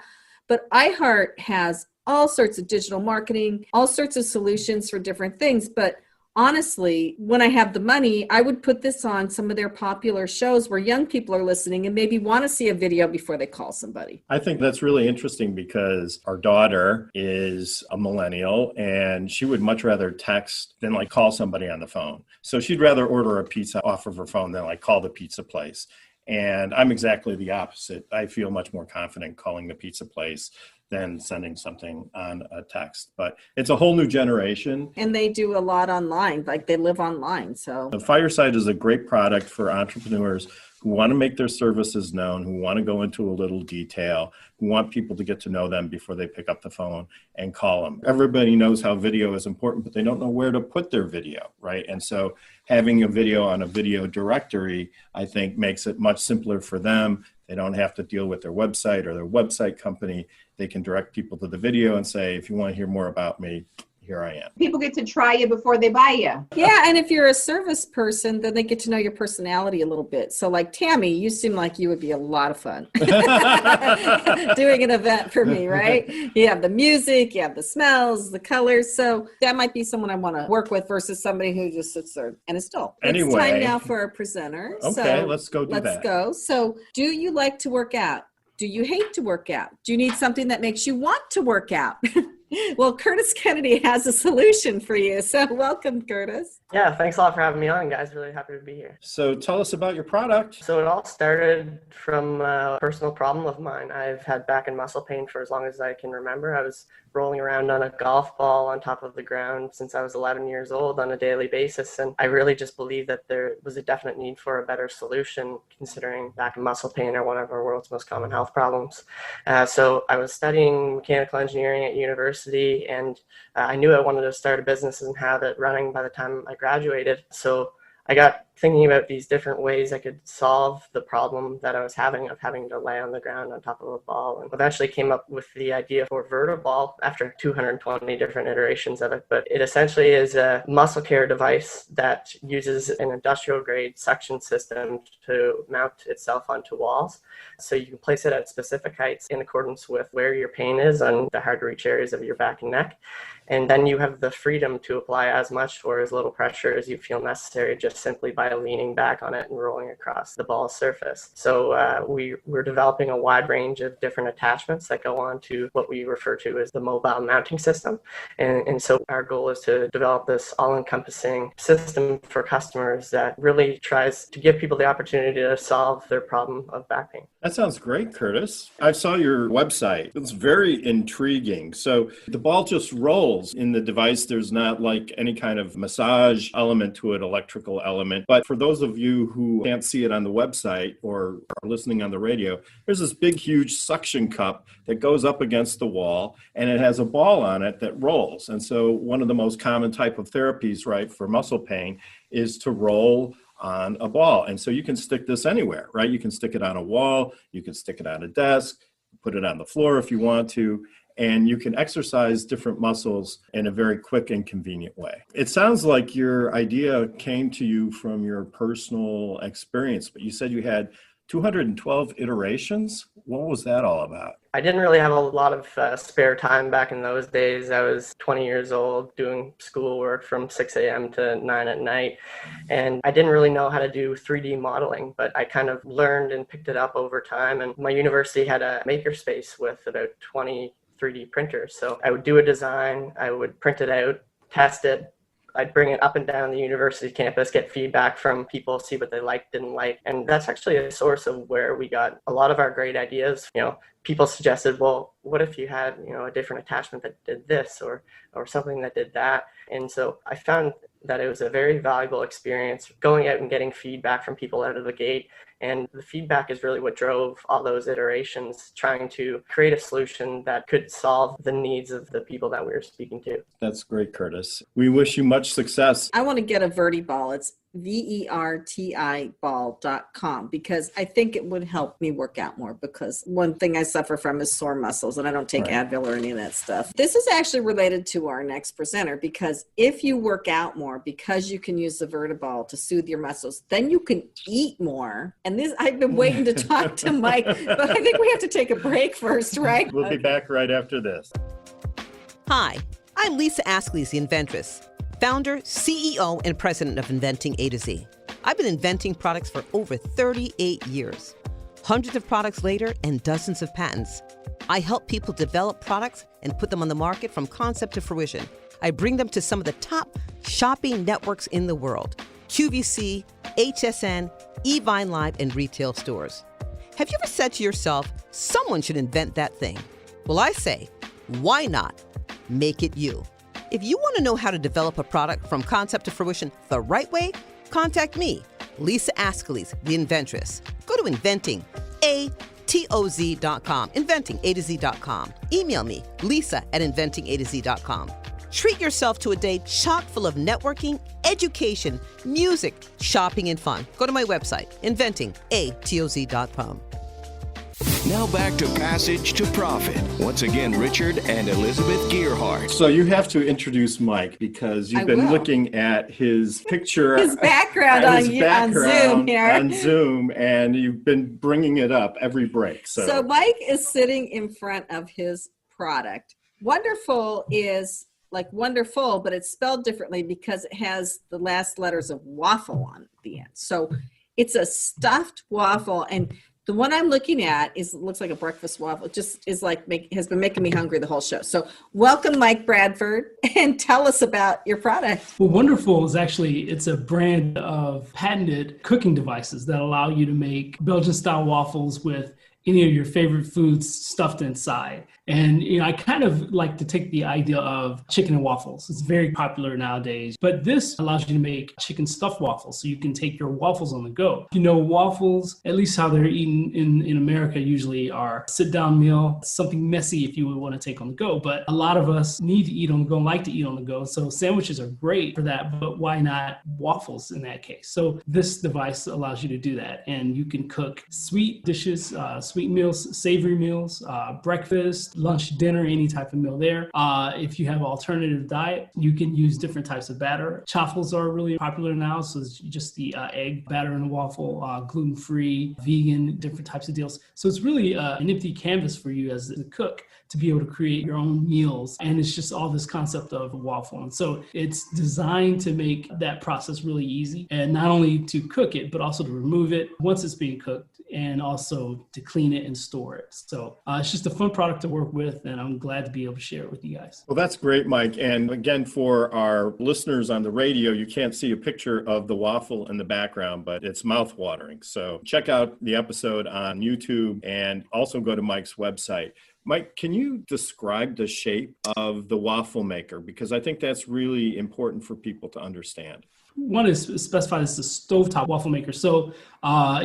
But iHeart has all sorts of digital marketing, all sorts of solutions for different things. But honestly, when I have the money, I would put this on some of their popular shows where young people are listening and maybe want to see a video before they call somebody. I think that's really interesting because our daughter is a millennial and she would much rather text than like call somebody on the phone. So she'd rather order a pizza off of her phone than like call the pizza place. And I'm exactly the opposite. I feel much more confident calling the pizza place than sending something on a text. But it's a whole new generation. And they do a lot online, like they live online. So the Fireside is a great product for entrepreneurs who want to make their services known, who want to go into a little detail, who want people to get to know them before they pick up the phone and call them. Everybody knows how video is important, but they don't know where to put their video, right? And so having a video on a video directory, I think, makes it much simpler for them. They don't have to deal with their website or their website company. They can direct people to the video and say, if you want to hear more about me, here I am. People get to try you before they buy you. Yeah, and if you're a service person, then they get to know your personality a little bit. So like Tammy, you seem like you would be a lot of fun doing an event for me, right? You have the music, you have the smells, the colors. So that might be someone I want to work with versus somebody who just sits there and is dull. Anyway. It's time now for our presenter. Okay, let's go do that. Let's go. So do you like to work out? Do you hate to work out? Do you need something that makes you want to work out? Well, Curtis Kennedy has a solution for you. So welcome, Curtis. Yeah, thanks a lot for having me on, guys. Really happy to be here. So tell us about your product. So it all started from a personal problem of mine. I've had back and muscle pain for as long as I can remember. I was rolling around on a golf ball on top of the ground since I was 11 years old on a daily basis. And I really just believed that there was a definite need for a better solution, considering back and muscle pain are one of our world's most common health problems. So I was studying mechanical engineering at university, and I knew I wanted to start a business and have it running by the time I graduated. So I got thinking about these different ways I could solve the problem that I was having of having to lay on the ground on top of a ball, and eventually came up with the idea for VertiBall after 220 different iterations of it. But it essentially is a muscle care device that uses an industrial grade suction system to mount itself onto walls. So you can place it at specific heights in accordance with where your pain is on the hard to reach areas of your back and neck. And then you have the freedom to apply as much or as little pressure as you feel necessary, just simply by leaning back on it and rolling across the ball's surface. So we're developing a wide range of different attachments that go on to what we refer to as the mobile mounting system. And so our goal is to develop this all-encompassing system for customers that really tries to give people the opportunity to solve their problem of back pain. That sounds great, Curtis. I saw your website. It's very intriguing. So the ball just rolls in the device. There's not like any kind of massage element to it, electrical element. But for those of you who can't see it on the website or are listening on the radio, there's this big, huge suction cup that goes up against the wall, and it has a ball on it that rolls. And so one of the most common type of therapies, right, for muscle pain is to roll on a ball. And so you can stick this anywhere, right? You can stick it on a wall, you can stick it on a desk, put it on the floor if you want to, and you can exercise different muscles in a very quick and convenient way. It sounds like your idea came to you from your personal experience, but you said you had 212 iterations? What was that all about? I didn't really have a lot of spare time back in those days. I was 20 years old doing schoolwork from 6 a.m. to 9 at night. And I didn't really know how to do 3D modeling, but I kind of learned and picked it up over time. And my university had a makerspace with about 20 3D printers. So I would do a design, I would print it out, test it. I'd bring it up and down the university campus, get feedback from people, see what they liked, didn't like. And that's actually a source of where we got a lot of our great ideas. People suggested, well, what if you had, a different attachment that did this or something that did that? And so I found that it was a very valuable experience going out and getting feedback from people out of the gate. And the feedback is really what drove all those iterations, trying to create a solution that could solve the needs of the people that we were speaking to. That's great, Curtis. We wish you much success. I want to get a VertiBall. It's VERTI ball.com, because I think it would help me work out more, because one thing I suffer from is sore muscles, and I don't take Advil or any of that stuff. This is actually related to our next presenter, because if you work out more, because you can use the VertiBall to soothe your muscles, then you can eat more. And this, I've been waiting to talk to Mike, but I think we have to take a break first, right? We'll be back right after this. Hi, I'm Lisa Askley's the Inventress, founder, CEO, and president of Inventing A to Z. I've been inventing products for over 38 years. Hundreds of products later and dozens of patents. I help people develop products and put them on the market from concept to fruition. I bring them to some of the top shopping networks in the world: QVC, HSN, eVine Live, and retail stores. Have you ever said to yourself, someone should invent that thing? Well, I say, why not? Make it you. If you want to know how to develop a product from concept to fruition the right way, contact me, Lisa Askley's the Inventress. Go to inventingatoz.com, inventingatoz.com. Email me, lisa@inventingatoz.com. Treat yourself to a day chock full of networking, education, music, shopping, and fun. Go to my website, inventingatoz.com. Now back to Passage to Profit. Once again, Richard and Elizabeth Gearhart. So you have to introduce Mike, because you've been looking at his picture. His background on Zoom here. On Zoom, and you've been bringing it up every break. So Mike is sitting in front of his product. Wonderful is like wonderful, but it's spelled differently because it has the last letters of waffle on the end. So it's a stuffed waffle, and the one I'm looking at looks like a breakfast waffle. It just is has been making me hungry the whole show. So welcome, Mike Bradford, and tell us about your product. Well, Wonderful is it's a brand of patented cooking devices that allow you to make Belgian-style waffles with any of your favorite foods stuffed inside. And, I kind of like to take the idea of chicken and waffles. It's very popular nowadays, but this allows you to make chicken stuffed waffles. So you can take your waffles on the go. Waffles, at least how they're eaten in America, usually are a sit-down meal, something messy if you would want to take on the go. But a lot of us need to eat on the go and like to eat on the go. So sandwiches are great for that, but why not waffles in that case? So this device allows you to do that. And you can cook sweet dishes, sweet meals, savory meals, breakfast, lunch, dinner, any type of meal there. If you have an alternative diet, you can use different types of batter. Chaffles are really popular now, so it's just the egg batter in a waffle, gluten-free, vegan, different types of deals. So it's really an empty canvas for you as a cook to be able to create your own meals. And it's just all this concept of a waffle. And so it's designed to make that process really easy, and not only to cook it, but also to remove it once it's being cooked, and also to clean it and store it. So it's just a fun product to work with, and I'm glad to be able to share it with you guys. Well, that's great, Mike. And again, for our listeners on the radio, you can't see a picture of the waffle in the background, but it's mouth-watering. So check out the episode on YouTube, and also go to Mike's website. Mike, can you describe the shape of the waffle maker? Because I think that's really important for people to understand. One is specified as the stovetop waffle maker. So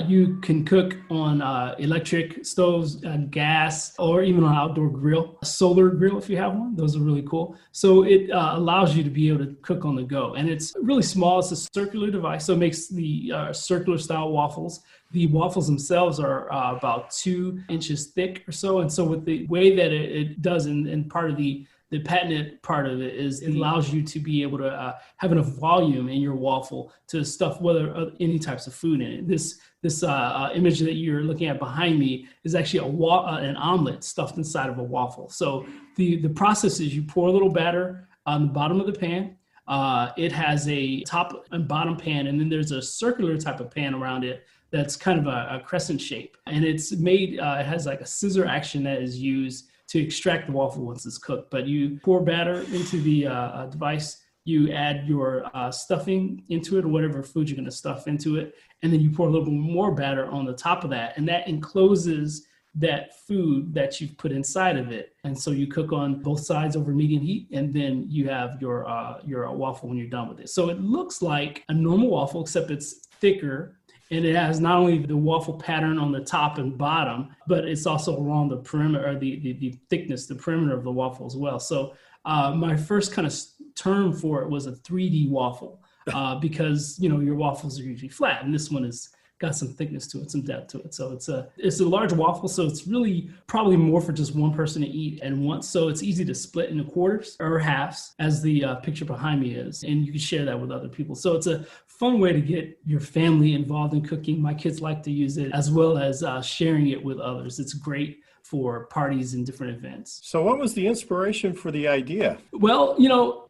you can cook on electric stoves, gas, or even on an outdoor grill, a solar grill if you have one. Those are really cool. So it allows you to be able to cook on the go. And it's really small. It's a circular device, so it makes the circular style waffles. The waffles themselves are about 2 inches thick or so. And so with the way that it does, and part of the The patented part of it is it allows you to be able to have enough volume in your waffle to stuff any types of food in it. This image that you're looking at behind me is actually an omelet stuffed inside of a waffle. So the process is you pour a little batter on the bottom of the pan. It has a top and bottom pan, and then there's a circular type of pan around it that's kind of a crescent shape. And it's made, it has like a scissor action that is used to extract the waffle once it's cooked. But you pour batter into the device, you add your stuffing into it, or whatever food you're going to stuff into it, and then you pour a little bit more batter on the top of that, and that encloses that food that you've put inside of it. And so you cook on both sides over medium heat, and then you have your waffle when you're done with it. So it looks like a normal waffle, except it's thicker. And it has not only the waffle pattern on the top and bottom, but it's also along the perimeter, or the thickness, the perimeter of the waffle as well. So my first kind of term for it was a 3D waffle, because your waffles are usually flat, and this one is got some thickness to it, some depth to it. So it's a large waffle, so it's really probably more for just one person to eat at once. So it's easy to split into quarters or halves, as the picture behind me is, and you can share that with other people. So it's a fun way to get your family involved in cooking. My kids like to use it, as well as sharing it with others. It's great for parties and different events. So what was the inspiration for the idea? Well,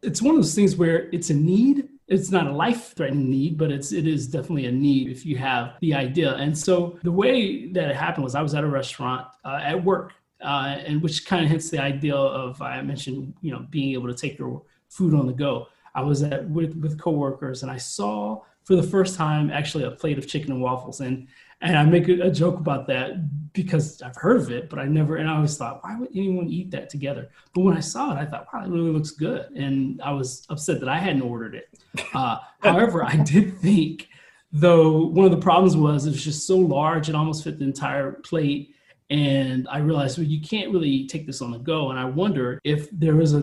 it's one of those things where it's a need. It's not a life-threatening need, but it is definitely a need if you have the idea. And so the way that it happened was I was at a restaurant at work, and which kind of hits the idea of, I mentioned, being able to take your food on the go. I was with coworkers, and I saw for the first time actually a plate of chicken and waffles. And I make a joke about that because I've heard of it, but and I always thought, why would anyone eat that together? But when I saw it, I thought, wow, it really looks good. And I was upset that I hadn't ordered it. However, I did think, though, one of the problems was it was just so large, it almost fit the entire plate. And I realized, well, you can't really take this on the go. And I wondered if there was a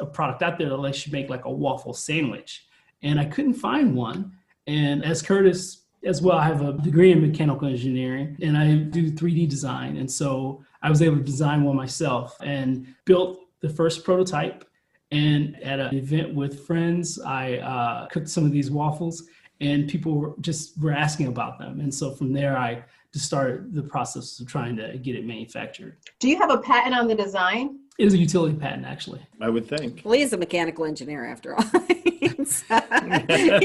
product out there that lets you make like a waffle sandwich. And I couldn't find one. And as Curtis as well, I have a degree in mechanical engineering, and I do 3D design. And so I was able to design one myself and built the first prototype. And at an event with friends, I cooked some of these waffles, and people were asking about them. And so from there, I just started the process of trying to get it manufactured. Do you have a patent on the design? It is a utility patent, actually. I would think. Well, he's a mechanical engineer after all. He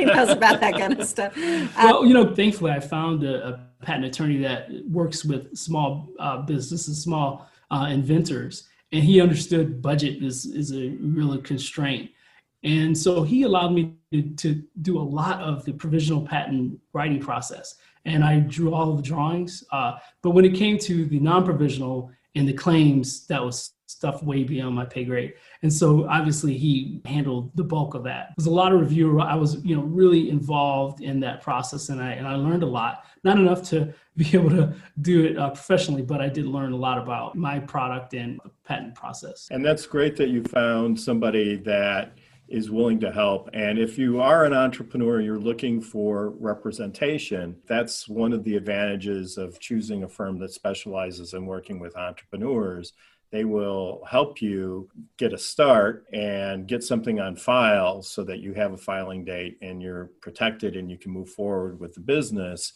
knows about that kind of stuff. Well, thankfully, I found a patent attorney that works with small businesses, small inventors, and he understood budget is a real constraint. And so he allowed me to do a lot of the provisional patent writing process. And I drew all of the drawings. But when it came to the non-provisional and the claims, that was stuff way beyond my pay grade. And so obviously he handled the bulk of that. There's a lot of review. I was, really involved in that process, and I learned a lot. Not enough to be able to do it professionally, but I did learn a lot about my product and the patent process. And that's great that you found somebody that is willing to help. And if you are an entrepreneur, you're looking for representation, that's one of the advantages of choosing a firm that specializes in working with entrepreneurs. They will help you get a start and get something on file so that you have a filing date and you're protected and you can move forward with the business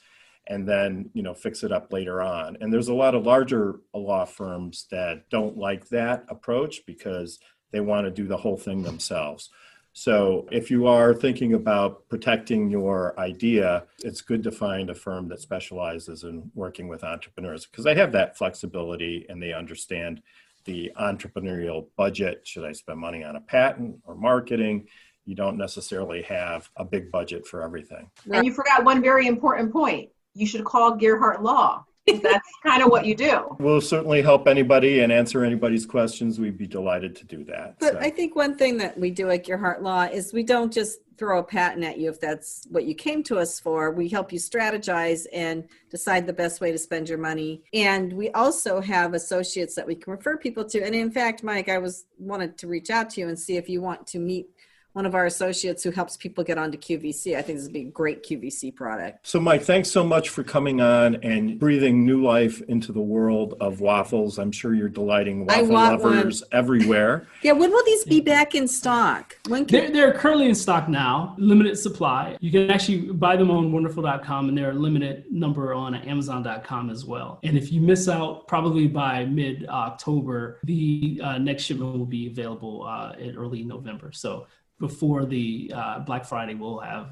and then, fix it up later on. And there's a lot of larger law firms that don't like that approach because they want to do the whole thing themselves. So if you are thinking about protecting your idea, it's good to find a firm that specializes in working with entrepreneurs because they have that flexibility and they understand the entrepreneurial budget. Should I spend money on a patent or marketing? You don't necessarily have a big budget for everything. And you forgot one very important point. You should call Gerhardt Law. That's kind of what you do. We'll certainly help anybody and answer anybody's questions. We'd be delighted to do that. But I think one thing that we do at Gerhardt Law is we don't just throw a patent at you if that's what you came to us for. We help you strategize and decide the best way to spend your money. And we also have associates that we can refer people to. And in fact, Mike, I wanted to reach out to you and see if you want to meet one of our associates who helps people get onto QVC. I think this would be a great QVC product. So Mike, thanks so much for coming on and breathing new life into the world of waffles. I'm sure you're delighting waffle lovers everywhere. Yeah, when will these be back in stock? They're currently in stock now, limited supply. You can actually buy them on wonderful.com, and they're a limited number on amazon.com as well. And if you miss out, probably by mid-October, the next shipment will be available in early November. So before the Black Friday, we'll have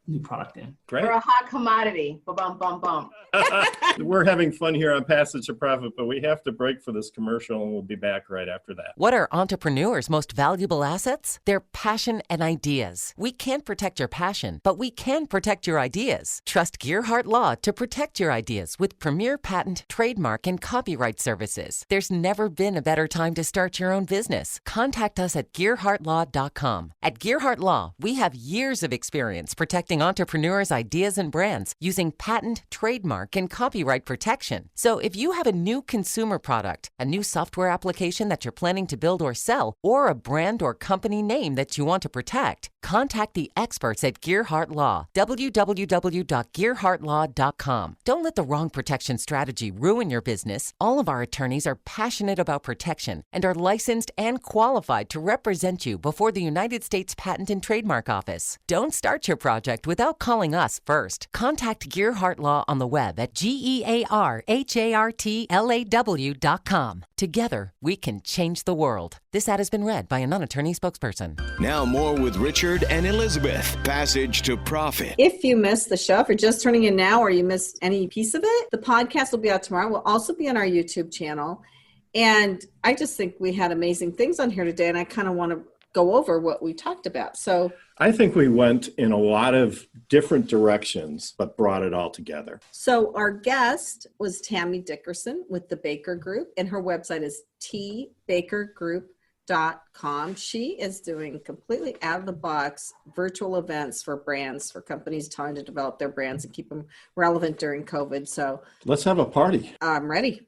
new product in. Great. We're a hot commodity. Bum, bum, bum. We're having fun here on Passage to Profit, but we have to break for this commercial, and we'll be back right after that. What are entrepreneurs' most valuable assets? Their passion and ideas. We can't protect your passion, but we can protect your ideas. Trust Gearhart Law to protect your ideas with premier patent, trademark, and copyright services. There's never been a better time to start your own business. Contact us at GearhartLaw.com. At Gearhart Law, we have years of experience protecting entrepreneurs' ideas and brands using patent, trademark, and copyright protection. So if you have a new consumer product, a new software application that you're planning to build or sell, or a brand or company name that you want to protect, contact the experts at Gearhart Law, www.gearhartlaw.com. Don't let the wrong protection strategy ruin your business. All of our attorneys are passionate about protection and are licensed and qualified to represent you before the United States Patent and Trademark Office. Don't start your project without calling us first. Contact Gearhart Law on the web at GearhartLaw.com. Together, we can change the world. This ad has been read by a non-attorney spokesperson. Now more with Richard and Elizabeth. Passage to Profit. If you missed the show, if you're just turning in now or you missed any piece of it, the podcast will be out tomorrow. We'll also be on our YouTube channel. And I just think we had amazing things on here today, and I kind of want to go over what we talked about. So I think we went in a lot of different directions, but brought it all together. So our guest was Tammy Dickerson with the Baker Group, and her website is tbakergroup.com. She is doing completely out of the box virtual events for brands, for companies trying to develop their brands and keep them relevant during COVID. So let's have a party. I'm ready.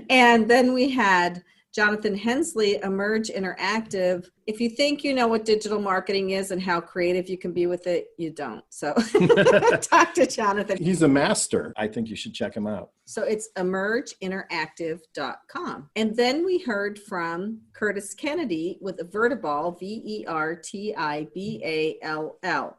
And then we had Jonathan Hensley, Emerge Interactive. If you think you know what digital marketing is and how creative you can be with it, you don't. So talk to Jonathan. He's a master. I think you should check him out. So it's emergeinteractive.com. And then we heard from Curtis Kennedy with Vertiball, Vertiball.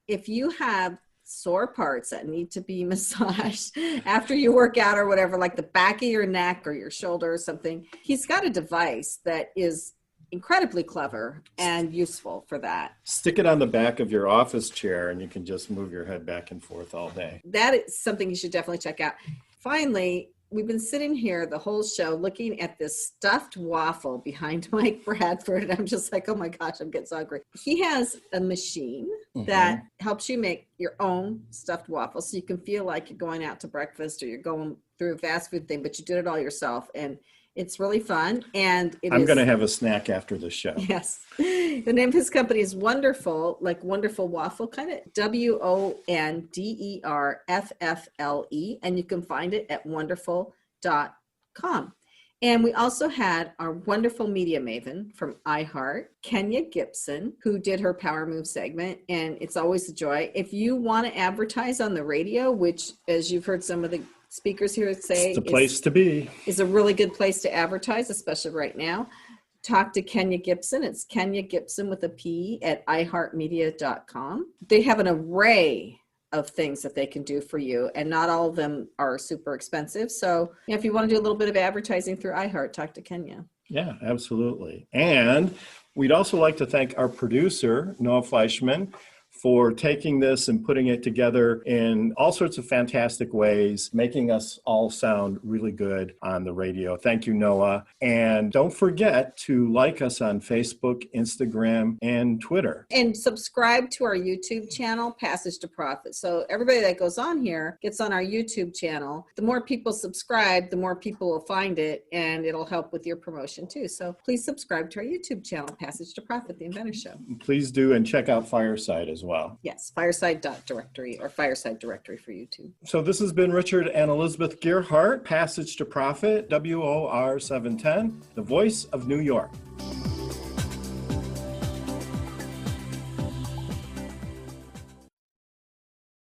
If you have sore parts that need to be massaged after you work out or whatever, like the back of your neck or your shoulder or something, he's got a device that is incredibly clever and useful for that. Stick it on the back of your office chair and you can just move your head back and forth all day. That is something you should definitely check out. Finally, we've been sitting here the whole show looking at this stuffed waffle behind Mike Bradford, and I'm just like, oh my gosh, I'm getting so hungry. He has a machine that helps you make your own stuffed waffle, so you can feel like you're going out to breakfast or you're going through a fast food thing, but you did it all yourself, and it's really fun. And I'm going to have a snack after the show. Yes. The name of his company is Wonderful, like Wonderful Waffle, kind of WONDERFFLE, and you can find it at wonderful.com. And we also had our wonderful media maven from iHeart, Kenya Gibson, who did her Power Move segment, and it's always a joy. If you want to advertise on the radio, which, as you've heard some of the speakers here say, it's the place to be, is a really good place to advertise, especially right now. Talk to Kenya Gibson. It's Kenya Gibson with a P at iHeartMedia.com. They have an array of things that they can do for you, and not all of them are super expensive. So if you want to do a little bit of advertising through iHeart, talk to Kenya. Yeah, absolutely. And we'd also like to thank our producer, Noah Fleischman, for taking this and putting it together in all sorts of fantastic ways, making us all sound really good on the radio. Thank you, Noah. And don't forget to like us on Facebook, Instagram, and Twitter. And subscribe to our YouTube channel, Passage to Profit. So everybody that goes on here gets on our YouTube channel. The more people subscribe, the more people will find it, and it'll help with your promotion too. So please subscribe to our YouTube channel, Passage to Profit, The Inventor Show. Please do, and check out Fireside as well. Yes, fireside.directory or fireside directory for YouTube. So this has been Richard and Elizabeth Gearhart, Passage to Profit, WOR 710, the voice of New York.